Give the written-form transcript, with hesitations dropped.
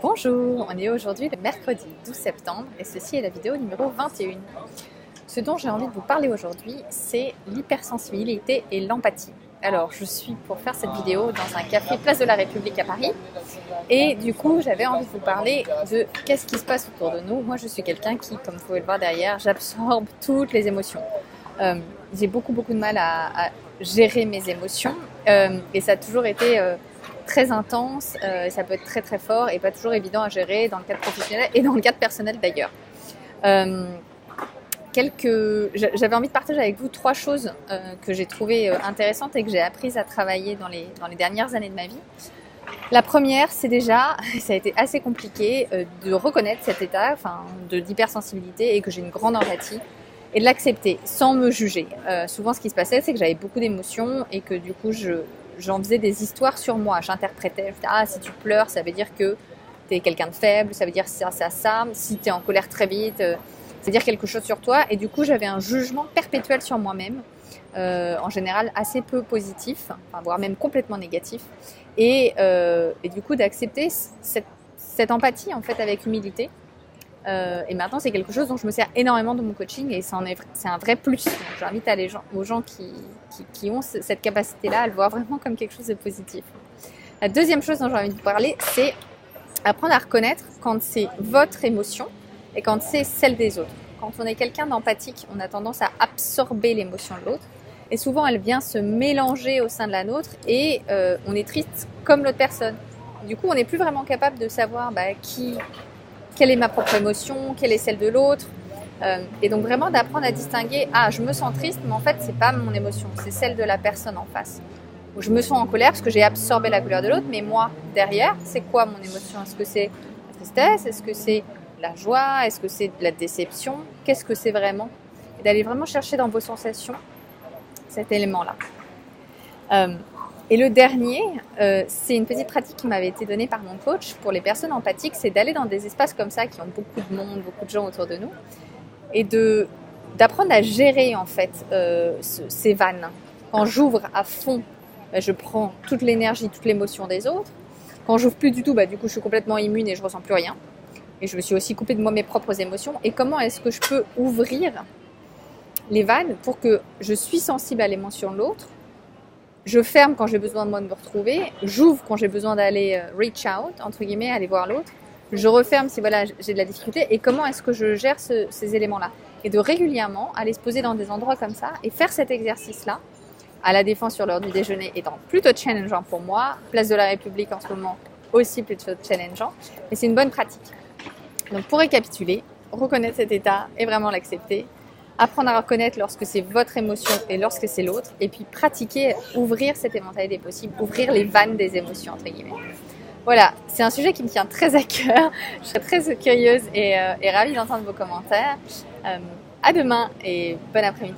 Bonjour, on est aujourd'hui le mercredi 12 septembre et ceci est la vidéo numéro 21. Ce dont j'ai envie de vous parler aujourd'hui, c'est l'hypersensibilité et l'empathie. Alors, je suis pour faire cette vidéo dans un café Place de la République à Paris et du coup, j'avais envie de vous parler de qu'est-ce qui se passe autour de nous. Moi, je suis quelqu'un qui, comme vous pouvez le voir derrière, j'absorbe toutes les émotions. J'ai beaucoup de mal à gérer mes émotions et ça a toujours été très intense, ça peut être très très fort et pas toujours évident à gérer dans le cadre professionnel et dans le cadre personnel d'ailleurs. J'avais envie de partager avec vous 3 choses que j'ai trouvées intéressantes et que j'ai apprises à travailler dans les dernières années de ma vie. La première, c'est déjà, ça a été assez compliqué de reconnaître cet état d'hypersensibilité et que j'ai une grande empathie et de l'accepter sans me juger. Souvent, ce qui se passait, c'est que j'avais beaucoup d'émotions et que du coup, j'en faisais des histoires sur moi. J'interprétais, je disais, si tu pleures, ça veut dire que tu es quelqu'un de faible, ça veut dire ça. Si tu es en colère très vite, ça veut dire quelque chose sur toi. Et du coup, j'avais un jugement perpétuel sur moi-même, en général assez peu positif, voire même complètement négatif. Et du coup, d'accepter cette empathie en fait avec humilité. Et maintenant, c'est quelque chose dont je me sers énormément dans mon coaching et c'est un vrai plus. Donc, j'invite aux gens qui ont cette capacité-là à le voir vraiment comme quelque chose de positif. La deuxième chose dont j'ai envie de vous parler, c'est apprendre à reconnaître quand c'est votre émotion et quand c'est celle des autres. Quand on est quelqu'un d'empathique, on a tendance à absorber l'émotion de l'autre et souvent elle vient se mélanger au sein de la nôtre et on est triste comme l'autre personne. Du coup, on n'est plus vraiment capable de savoir quelle est ma propre émotion, quelle est celle de l'autre. Et donc vraiment d'apprendre à distinguer, je me sens triste, mais en fait, c'est pas mon émotion, c'est celle de la personne en face. Ou je me sens en colère parce que j'ai absorbé la couleur de l'autre, mais moi, derrière, c'est quoi mon émotion? Est-ce que c'est la tristesse? Est-ce que c'est la joie? Est-ce que c'est de la déception? Qu'est-ce que c'est vraiment? Et d'aller vraiment chercher dans vos sensations cet élément-là. Et le dernier, c'est une petite pratique qui m'avait été donnée par mon coach pour les personnes empathiques, c'est d'aller dans des espaces comme ça qui ont beaucoup de monde, beaucoup de gens autour de nous et d'apprendre à gérer en fait ces vannes. Quand j'ouvre à fond, je prends toute l'énergie, toute l'émotion des autres. Quand j'ouvre plus du tout, du coup je suis complètement immune et je ressens plus rien. Et je me suis aussi coupée de moi mes propres émotions. Et comment est-ce que je peux ouvrir les vannes pour que je suis sensible à l'émotion de l'autre? Je ferme quand j'ai besoin de moi de me retrouver, j'ouvre quand j'ai besoin d'aller reach out, entre guillemets, aller voir l'autre. Je referme si j'ai de la difficulté et comment est-ce que je gère ces éléments-là. Et de régulièrement aller se poser dans des endroits comme ça et faire cet exercice-là, à la Défense sur l'heure du déjeuner étant plutôt challengeant pour moi, Place de la République en ce moment aussi plutôt challengeant, mais c'est une bonne pratique. Donc pour récapituler, reconnaître cet état et vraiment l'accepter. Apprendre à reconnaître lorsque c'est votre émotion et lorsque c'est l'autre. Et puis pratiquer, ouvrir cet éventail des possibles, ouvrir les vannes des émotions, entre guillemets. Voilà, c'est un sujet qui me tient très à cœur. Je serais très curieuse et ravie d'entendre vos commentaires. À demain et bon après-midi.